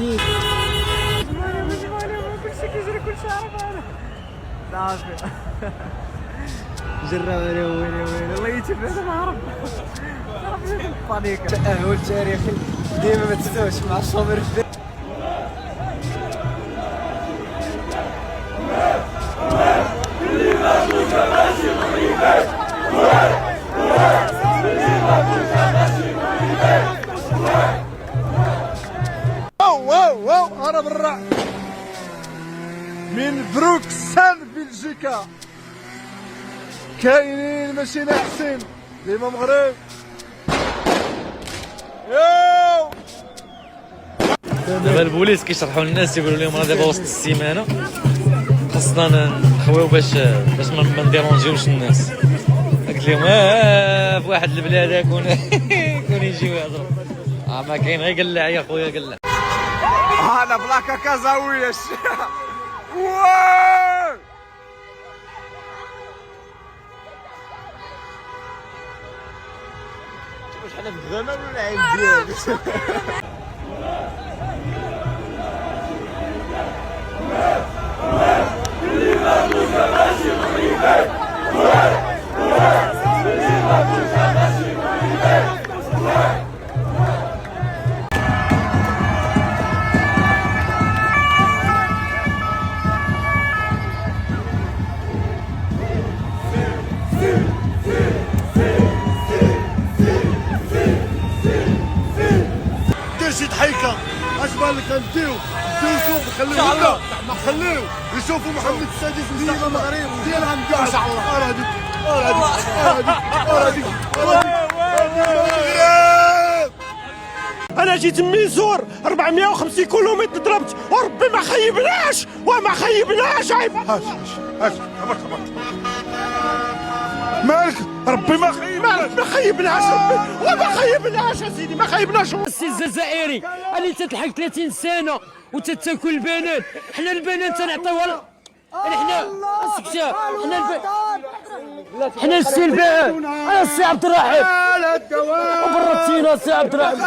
الجديد. كلشي كيجري كلشي عارف انا صافي. جرى ويلي الله يتبع هذا ما عرف صافي بانيكا. تأهل تاريخي ديما ما تنساوش مع الشومير. واو انا برا من بروكسل بلجيكا. كاينين ماشي ناعسين ديما مغرب. ياو دابا البوليس كيشرحوا للناس يقولوا لهم راه دابا وسط السيمانه خاصنا نخويو باش ما نديرونجيوش الناس. قلت لهم في واحد البلاد كون يجيو يهضروا ما كاين غير قلع يا خويا قلع. هذا بلاكا كازاوية. واو واش حنا في الزمن ولا عيب ديالك؟ دير شي ضحيكة اش بالك نديو شوف خليو يشوفوا محمد السادس ديما المغرب ديال غنديو ان شاء الله. انا جيت من ميزور 450 كيلومتر ضربت وربي ما خيبناش وما خيبناش. عيب هاش مالك ربي ما خيبناش ربي وما خيبناش يا سيدي ما خيبناش. السي الجزائري اللي تتلحق 30 سنه وتتاكل البنات. حنا البنات تنعطيوها حنا اسكتا حنا السي البنات. انا السي عبد الرحيم وبرتينا السي عبد الرحيم.